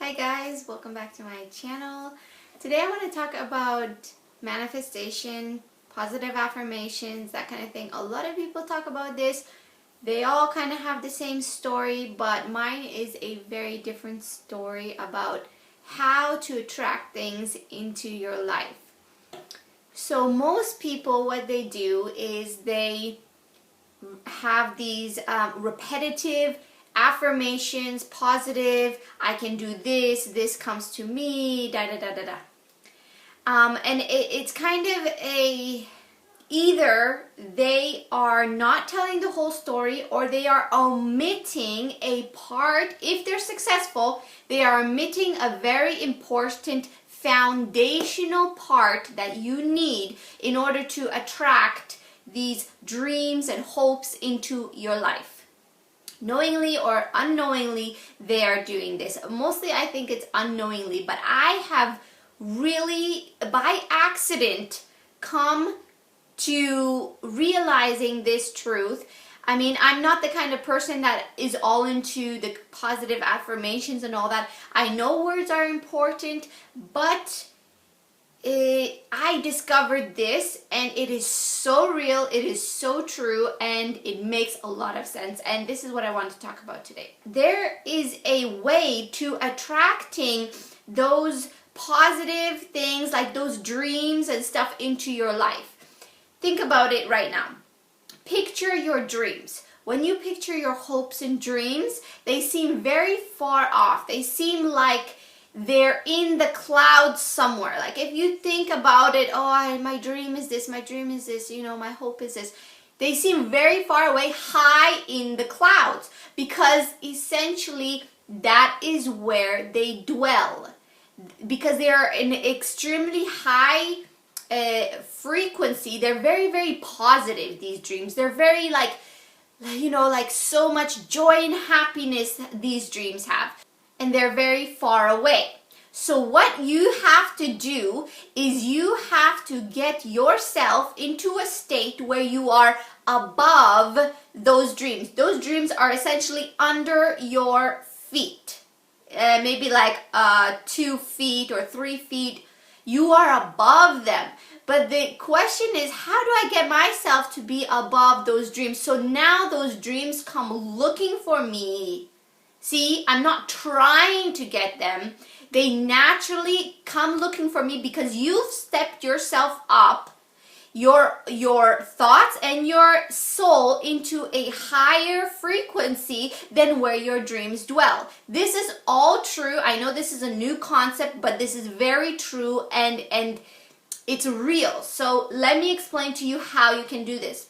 Hi guys, welcome back to my channel. Today I want to talk about manifestation, positive affirmations, that kind of thing. A lot of people talk about this. They all kind of have the same story, but mine is a very different story about how to attract things into your life. So most people, what they do is they have these repetitive affirmations, positive, I can do this, this comes to me, da da da da da. And it's kind of either they are not telling the whole story or they are omitting a part. If they're successful, they are omitting a very important foundational part that you need in order to attract these dreams and hopes into your life. Knowingly or unknowingly, they are doing this. Mostly I think it's unknowingly, but I have really by accident come to realizing this truth. I mean, I'm not the kind of person that is all into the positive affirmations and all that. I know words are important, but I discovered this and it is so real, it is so true, and it makes a lot of sense, and this is what I want to talk about today. There is a way to attracting those positive things, like those dreams and stuff, into your life. Think about it right now. Picture your dreams. When you picture your hopes and dreams, they seem very far off. They seem like they're in the clouds somewhere. Like if you think about it, my dream is this, my dream is this, my hope is this. They seem very far away, high in the clouds, because essentially that is where they dwell. Because they are in extremely high frequency. They're very, very positive, these dreams. They're very like so much joy and happiness these dreams have. And they're very far away. So what you have to do is you have to get yourself into a state where you are above those dreams. Those dreams are essentially under your feet. Maybe like 2 feet or 3 feet. You are above them. But the question is, how do I get myself to be above those dreams? So now those dreams come looking for me. See, I'm not trying to get them. They naturally come looking for me because you've stepped yourself up, your thoughts and your soul, into a higher frequency than where your dreams dwell. This is all true. I know this is a new concept, but this is very true and it's real. So let me explain to you how you can do this.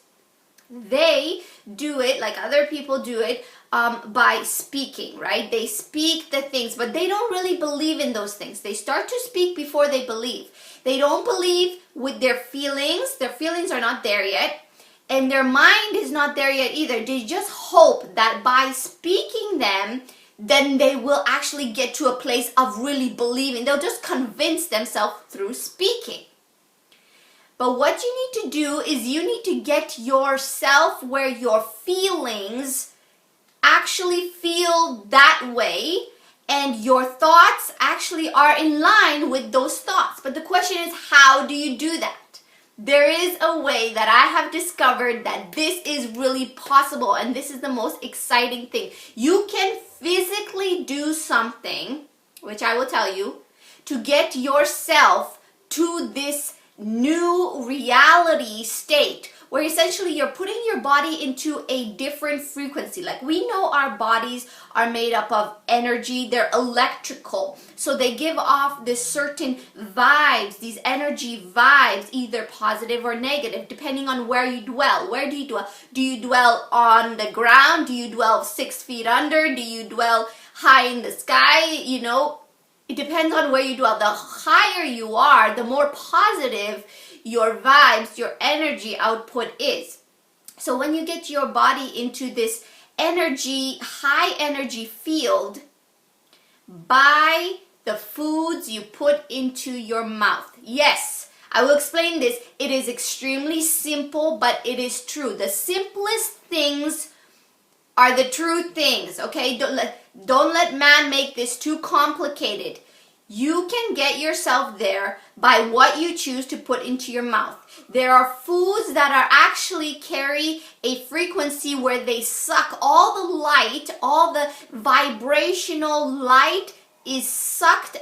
They do it, like other people do it, by speaking, right? They speak the things, but they don't really believe in those things. They start to speak before they believe. They don't believe with their feelings. Their feelings are not there yet, and their mind is not there yet either. They just hope that by speaking them, then they will actually get to a place of really believing. They'll just convince themselves through speaking. But what you need to do is you need to get yourself where your feelings actually feel that way and your thoughts actually are in line with those thoughts. But the question is, how do you do that? There is a way that I have discovered that this is really possible, and this is the most exciting thing. You can physically do something, which I will tell you, to get yourself to this new reality state where essentially you're putting your body into a different frequency. Like, we know our bodies are made up of energy, they're electrical, so they give off this certain vibes, these energy vibes, either positive or negative, depending on where you dwell. Where do you dwell? Do you dwell on the ground? Do you dwell 6 feet under? Do you dwell high in the sky? It depends on where you dwell. The higher you are, the more positive your vibes, your energy output is. So when you get your body into this energy, high energy field, by the foods you put into your mouth. Yes, I will explain this. It is extremely simple, but it is true. The simplest things are the true things, okay? Don't let man make this too complicated. You can get yourself there by what you choose to put into your mouth. There are foods that are actually carry a frequency where they suck all the light, all the vibrational light is sucked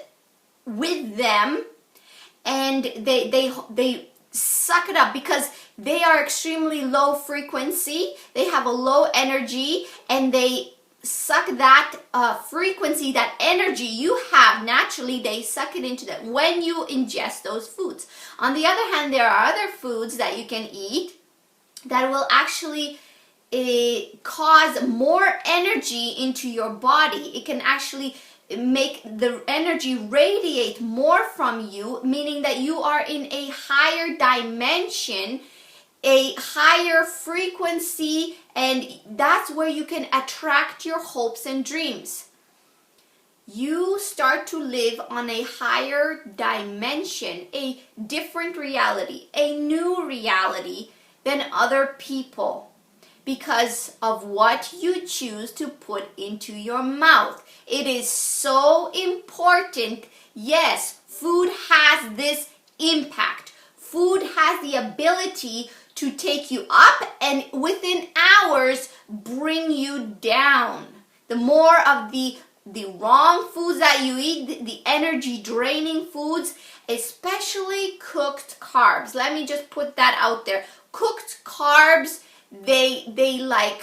with them, and they suck it up because they are extremely low frequency. They have a low energy, and they suck that frequency, that energy you have naturally. They suck it into them when you ingest those foods. On the other hand, there are other foods that you can eat that will actually cause more energy into your body. It can actually make the energy radiate more from you, meaning that you are in a higher dimension, a higher frequency, and that's where you can attract your hopes and dreams. You start to live on a higher dimension, a different reality, a new reality than other people, because of what you choose to put into your mouth. It is so important. Yes, food has this impact. Food has the ability to take you up and within hours bring you down. The more of the wrong foods that you eat, the energy draining foods, especially cooked carbs. Let me just put that out there. Cooked carbs, they like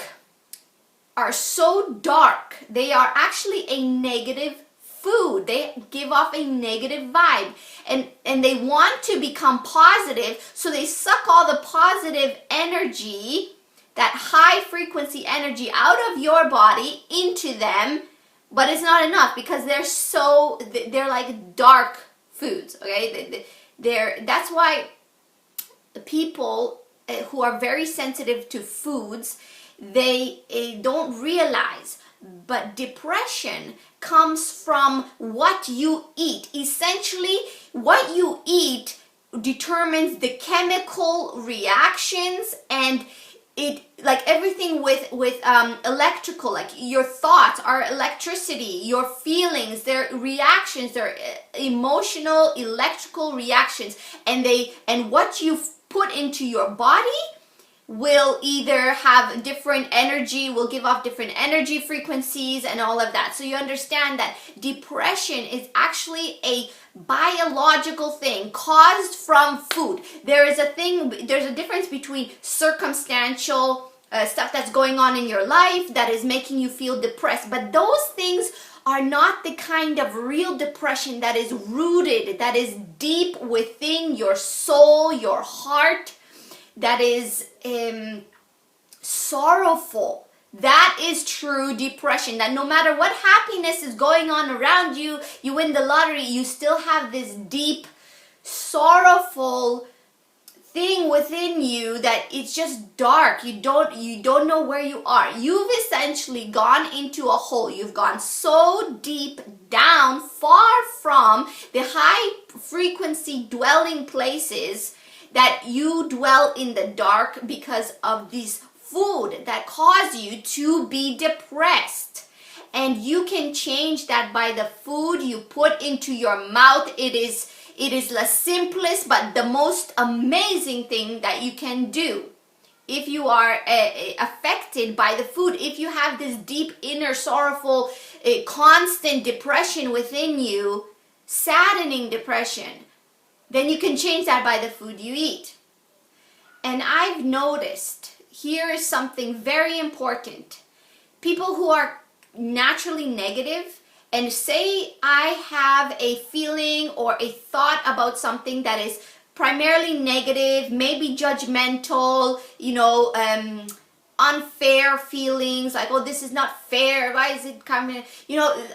are so dark. They are actually a negative food. They give off a negative vibe, and they want to become positive, so they suck all the positive energy, that high frequency energy, out of your body into them. But it's not enough because they're like dark foods, okay? That's why people who are very sensitive to foods, they don't realize, but depression comes from what you eat. Essentially, what you eat determines the chemical reactions, and it, like everything with electrical, like your thoughts are electricity, your feelings, their reactions, their emotional electrical reactions, and what you put into your body will either have different energy, will give off different energy frequencies and all of that. So you understand that depression is actually a biological thing caused from food. There's a difference between circumstantial stuff that's going on in your life that is making you feel depressed, but those things are not the kind of real depression that is rooted, that is deep within your soul, your heart, that is sorrowful. That is true depression. That no matter what happiness is going on around you, you win the lottery, you still have this deep, sorrowful thing within you that it's just dark. You don't know where you are. You've essentially gone into a hole. You've gone so deep down, far from the high frequency dwelling places, that you dwell in the dark because of these food that cause you to be depressed. And you can change that by the food you put into your mouth. It is the simplest but the most amazing thing that you can do. If you are affected by the food, if you have this deep inner sorrowful constant depression within you, saddening depression, then you can change that by the food you eat. And I've noticed, here is something very important. People who are naturally negative, and say I have a feeling or a thought about something that is primarily negative, maybe judgmental, unfair feelings, like, oh, this is not fair, why is it coming,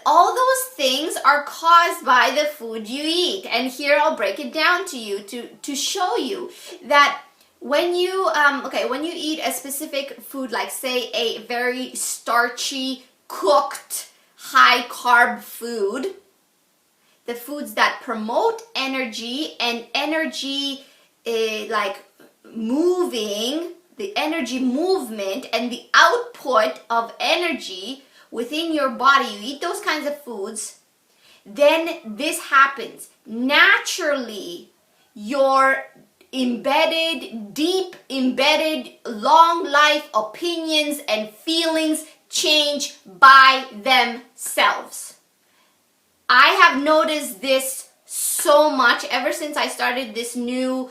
all those things are caused by the food you eat. And here I'll break it down to you to show you that when you eat a specific food, like say a very starchy, cooked, high carb food, the foods that promote energy and energy like moving, the energy movement and the output of energy within your body, you eat those kinds of foods, then this happens. Naturally, your deep embedded, long life opinions and feelings change by themselves. I have noticed this so much ever since I started this new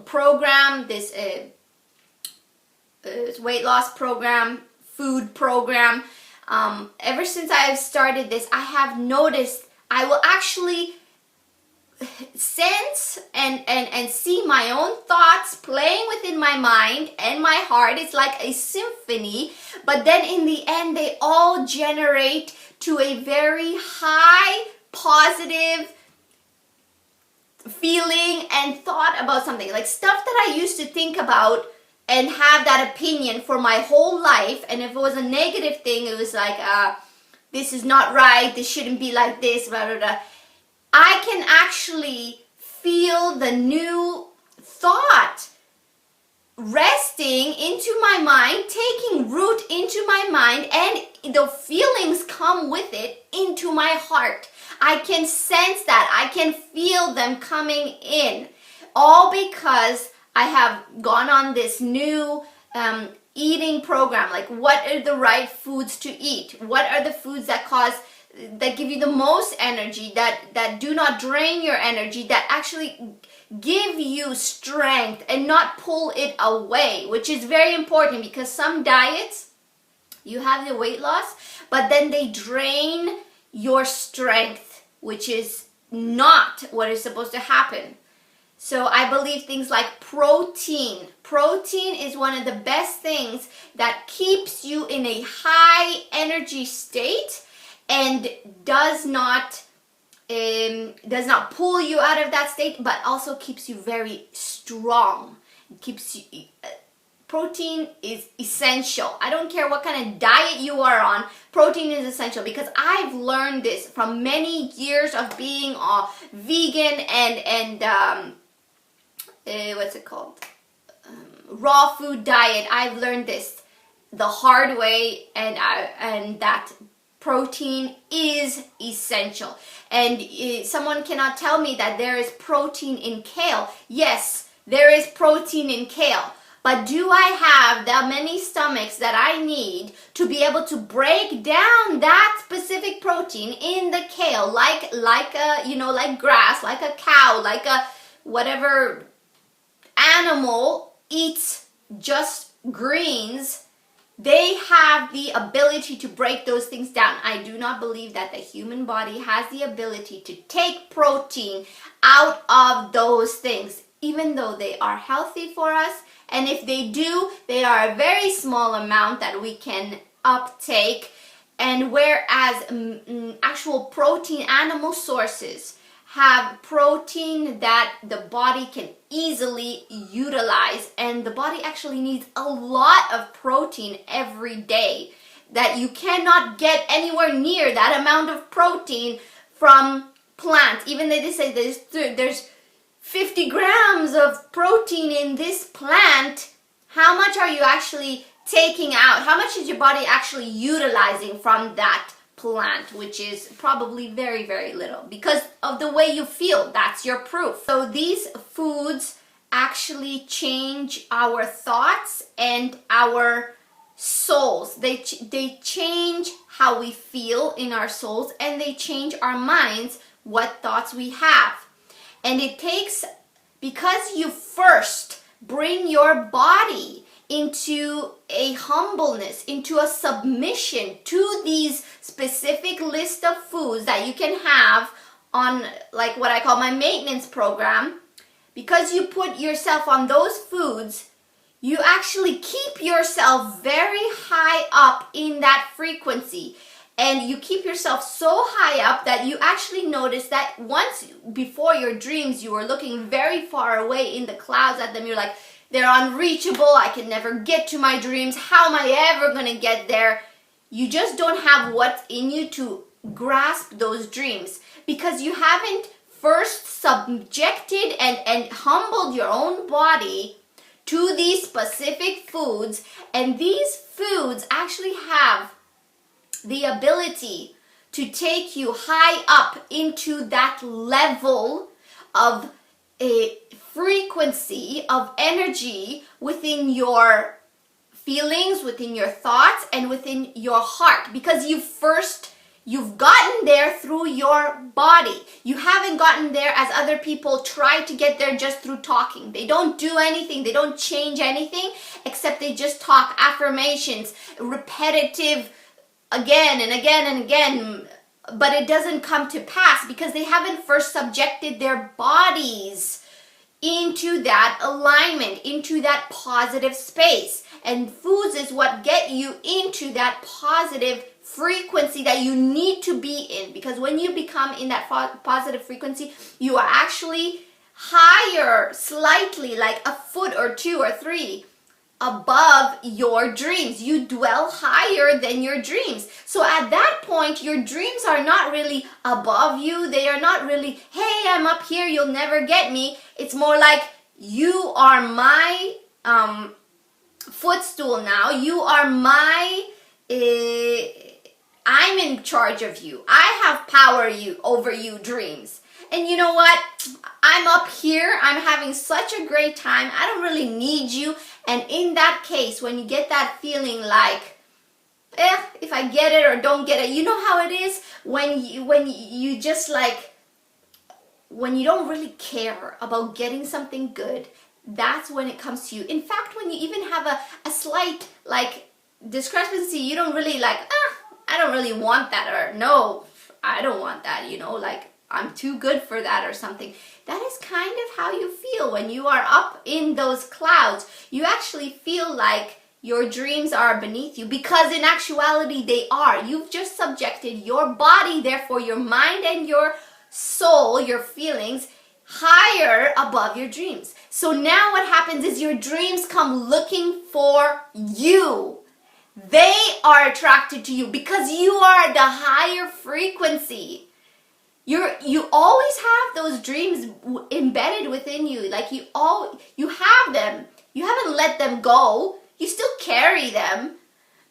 program, this weight loss program, food program. Ever since I have started this, I have noticed I will actually sense and see my own thoughts playing within my mind and my heart. It's like a symphony, but then in the end they all generate to a very high positive feeling and thought about something, like stuff that I used to think about and have that opinion for my whole life. And if it was a negative thing, it was like this is not right, this shouldn't be like this, blah blah blah. I can actually feel the new thought resting into my mind, taking root into my mind, and the feelings come with it into my heart. I can sense that. I can feel them coming in. All because I have gone on this new eating program. Like, what are the right foods to eat? What are the foods that give you the most energy, that do not drain your energy, that actually give you strength and not pull it away, which is very important, because some diets, you have the weight loss, but then they drain your strength, which is not what is supposed to happen. So I believe things like protein. Protein is one of the best things that keeps you in a high energy state and does not pull you out of that state, but also keeps you very strong. It keeps you. Protein is essential. I don't care what kind of diet you are on. Protein is essential, because I've learned this from many years of being a vegan and what's it called? Raw food diet. I've learned this the hard way, and that protein is essential. And someone cannot tell me that there is protein in kale. Yes, there is protein in kale. But do I have the many stomachs that I need to be able to break down that specific protein in the kale, like grass, like a cow, like a whatever animal eats just greens? They have the ability to break those things down. I do not believe that the human body has the ability to take protein out of those things, even though they are healthy for us. And if they do, they are a very small amount that we can uptake. And whereas actual protein animal sources have protein that the body can easily utilize, and the body actually needs a lot of protein every day, that you cannot get anywhere near that amount of protein from plants. Even though they say there's 50 grams of protein in this plant, how much are you actually taking out? How much is your body actually utilizing from that plant? Which is probably very, very little, because of the way you feel. That's your proof. So these foods actually change our thoughts and our souls. They change how we feel in our souls, and they change our minds, what thoughts we have. And it takes, because you first bring your body into a humbleness, into a submission to these specific list of foods that you can have on, like what I call my maintenance program. Because you put yourself on those foods, you actually keep yourself very high up in that frequency. And you keep yourself so high up that you actually notice that once before your dreams, you were looking very far away in the clouds at them. You're like, they're unreachable. I can never get to my dreams. How am I ever going to get there? You just don't have what's in you to grasp those dreams, because you haven't first subjected and humbled your own body to these specific foods, and these foods actually have the ability to take you high up into that level of a frequency of energy within your feelings, within your thoughts, and within your heart, because you've gotten there through your body. You haven't gotten there as other people try to get there just through talking. They don't do anything, they don't change anything, except they just talk affirmations, repetitive, again and again and again, but it doesn't come to pass because they haven't first subjected their bodies into that alignment, into that positive space. And foods is what get you into that positive frequency that you need to be in, because when you become in that positive frequency, you are actually higher, slightly, like a foot or two or three above your dreams. You dwell higher than your dreams. So at that point, your dreams are not really above you. They are not really, hey, I'm up here, you'll never get me. It's more like, you are my footstool now. You are my, I'm in charge of you. I have power over you dreams. And you know what? I'm up here. I'm having such a great time. I don't really need you. And in that case, when you get that feeling like, if I get it or don't get it, you know how it is when you just like, when you don't really care about getting something good, that's when it comes to you. In fact, when you even have a slight like discrepancy, you don't really like, I don't really want that, or no, I don't want that, you know, like I'm too good for that or something. That is kind of how you feel when you are up in those clouds. You actually feel like your dreams are beneath you, because in actuality they are. You've just subjected your body, therefore your mind and your soul, your feelings, higher above your dreams. So now what happens is your dreams come looking for you. They are attracted to you because you are the higher frequency. You always have those dreams embedded within you. Like you have them. You haven't let them go. You still carry them.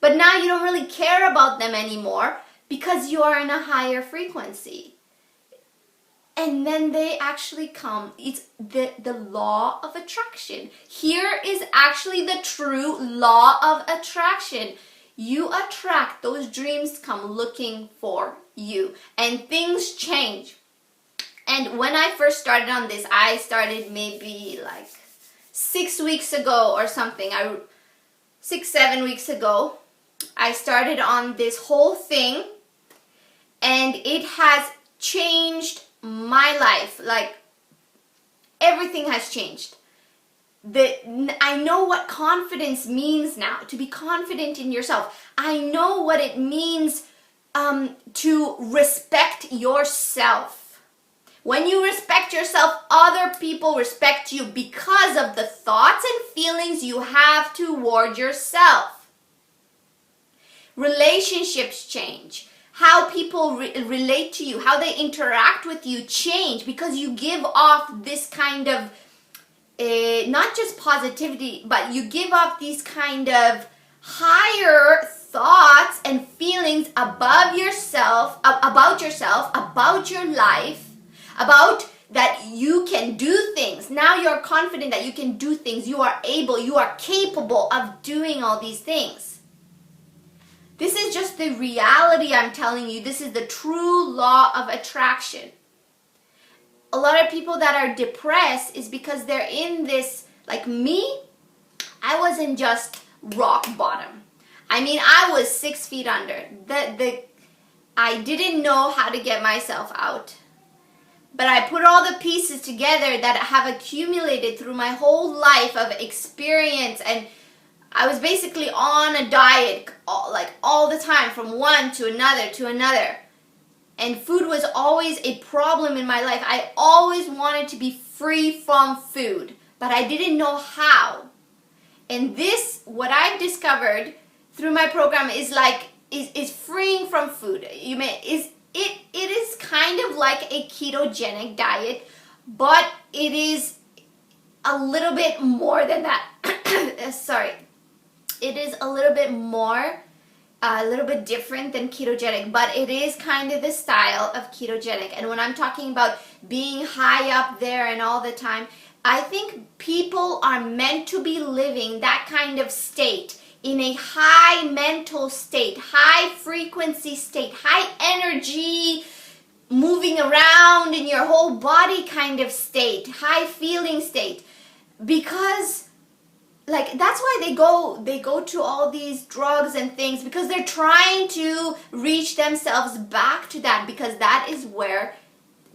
But now you don't really care about them anymore because you are in a higher frequency. And then they actually come. It's the law of attraction. Here is actually the true law of attraction. You attract, those dreams come looking for you, and things change. And when I first started on this, I started maybe like 6 weeks ago or something. 6-7 weeks ago, I started on this whole thing, and it has changed my life. Like, everything has changed. I know what confidence means now, to be confident in yourself. I know what it means to respect yourself. When you respect yourself, other people respect you because of the thoughts and feelings you have toward yourself. Relationships change. How people relate to you, how they interact with you change, because you give off this kind of not just positivity, but you give off these kind of higher thoughts and feelings about yourself, about your life, about that you can do things. Now you're confident that you can do things. You are able, you are capable of doing all these things. This is just the reality I'm telling you. This is the true law of attraction. A lot of people that are depressed is because they're in this, like me, I wasn't just rock bottom. I mean, I was 6 feet under. I didn't know how to get myself out. But I put all the pieces together that have accumulated through my whole life of experience, and I was basically on a diet all the time, from one to another. And food was always a problem in my life. I always wanted to be free from food, but I didn't know how. And this, what I've discovered through my program, is freeing from food. It is kind of like a ketogenic diet, but it is a little bit more than that. sorry, it is a little bit more, a little bit different than ketogenic, but it is kind of the style of ketogenic. And when I'm talking about being high up there and all the time, I think people are meant to be living that kind of state, in a high mental state, high frequency state, high energy, moving around in your whole body kind of state, high feeling state. Because like that's why they go to all these drugs and things, because they're trying to reach themselves back to that, because that is where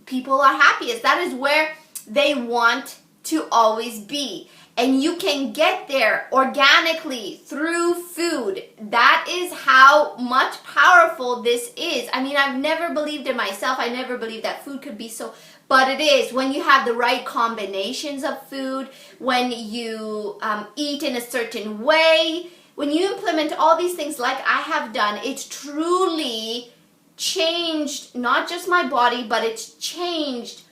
people are happiest. That is where they want to always be. And you can get there organically through food. That is how much powerful this is. I mean, I've never believed it myself. I never believed that food could be so, but it is. When you have the right combinations of food, when you eat in a certain way, when you implement all these things like I have done, it's truly changed not just my body, but it's changed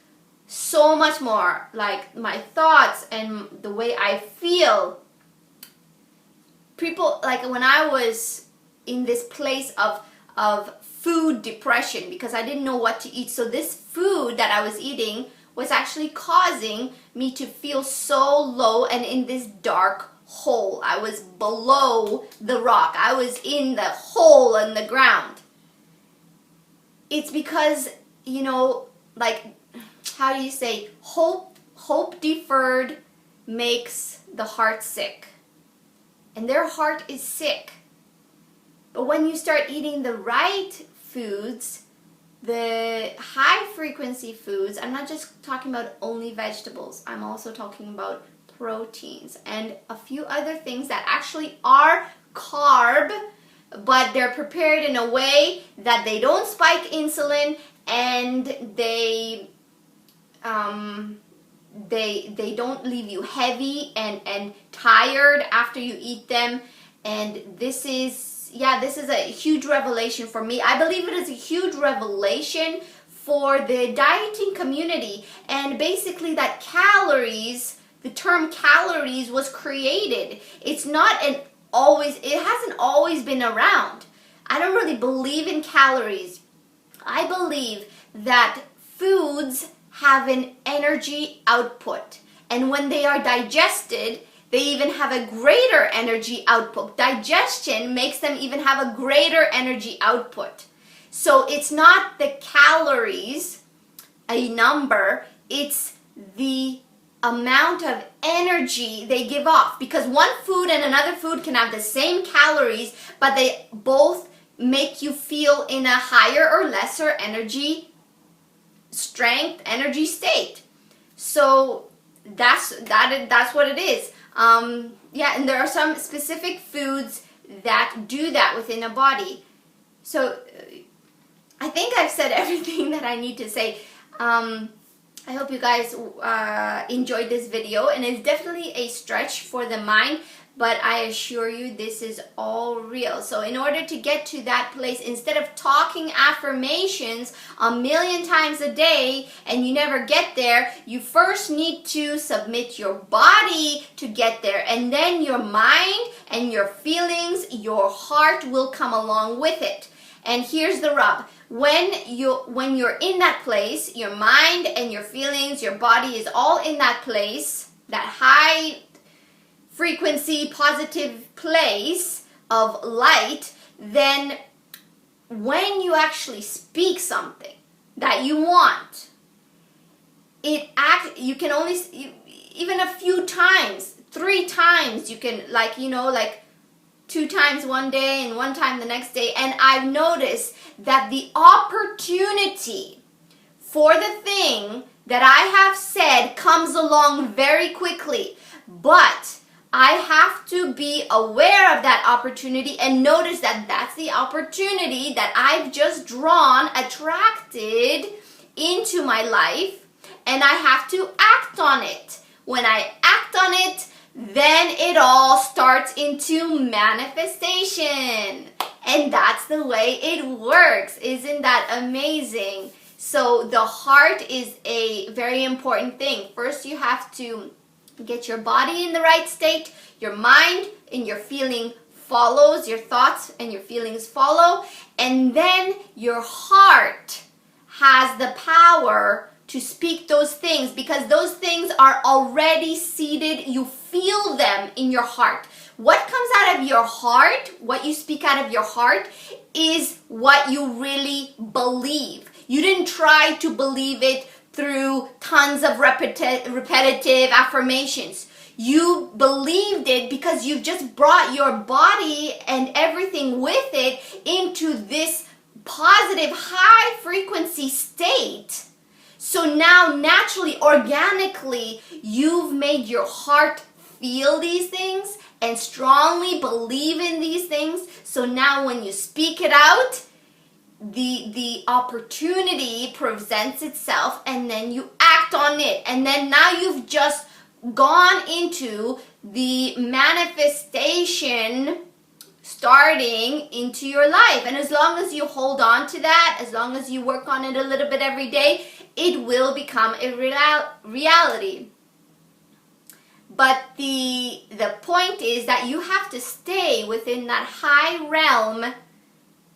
so much more, like my thoughts and the way I feel. People, like when I was in this place of food depression, because I didn't know what to eat, so this food that I was eating was actually causing me to feel so low and in this dark hole. I was below the rock. I was in the hole in the ground. It's because, you know, like, how do you say, hope deferred makes the heart sick. And their heart is sick. But when you start eating the right foods, the high frequency foods, I'm not just talking about only vegetables, I'm also talking about proteins and a few other things that actually are carb, but they're prepared in a way that they don't spike insulin, and they don't leave you heavy and tired after you eat them. And this is a huge revelation for me. I believe it is a huge revelation for the dieting community. And basically that calories, the term calories was created. It's not it hasn't always been around. I don't really believe in calories. I believe that foods have an energy output, and when they are digested, they even have a greater energy output. Digestion makes them even have a greater energy output. So it's not the calories, a number, it's the amount of energy they give off, because one food and another food can have the same calories, but they both make you feel in a higher or lesser energy strength, energy state. So that's what it is. Yeah, and there are some specific foods that do that within a body. So I think I've said everything that I need to say. I hope you guys enjoyed this video, and it's definitely a stretch for the mind, but I assure you this is all real. So in order to get to that place, instead of talking affirmations a million times a day and you never get there, you first need to submit your body to get there, and then your mind and your feelings, your heart will come along with it. And here's the rub. When you're in that place, your mind and your feelings, your body is all in that place, that high frequency, positive place of light, then when you actually speak something that you want, you can only, even a few times, 3 times, you can, like, 2 times one day and 1 time the next day, and I've noticed that the opportunity for the thing that I have said comes along very quickly. But I have to be aware of that opportunity and notice that that's the opportunity that I've just attracted into my life, and I have to act on it. When I act on it, then it all starts into manifestation. And that's the way it works. Isn't that amazing? So the heart is a very important thing. First, you have to Get your body in the right state, your mind and your feeling follows, your thoughts and your feelings follow, and then your heart has the power to speak those things, because those things are already seated. You feel them in your heart. What comes out of your heart, what you speak out of your heart, is what you really believe. You didn't try to believe it through tons of repetitive affirmations. You believed it because you've just brought your body and everything with it into this positive, high frequency state. So now, naturally, organically, you've made your heart feel these things and strongly believe in these things. So now when you speak it out, the opportunity presents itself, and then you act on it. And then now you've just gone into the manifestation starting into your life. And as long as you hold on to that, as long as you work on it a little bit every day, it will become a reality. But the point is that you have to stay within that high realm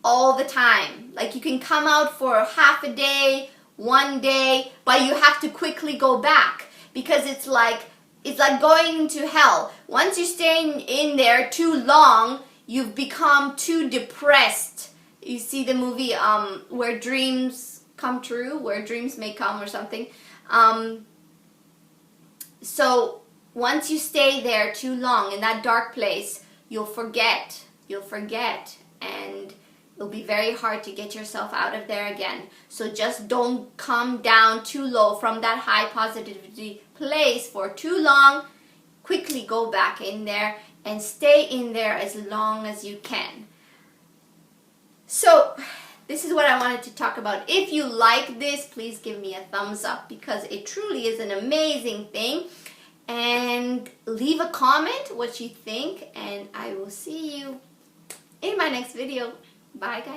all the time. Like, you can come out for half a day, 1 day, but you have to quickly go back, because it's like going into hell. Once you stay in there too long, you've become too depressed. You see the movie Where Dreams Come True, Where Dreams May Come, or something. So once you stay there too long in that dark place, you'll forget, and it'll be very hard to get yourself out of there again. So just don't come down too low from that high positivity place for too long. Quickly go back in there and stay in there as long as you can. So this is what I wanted to talk about. If you like this, please give me a thumbs up, because it truly is an amazing thing. And leave a comment what you think, and I will see you in my next video. Bye, guys.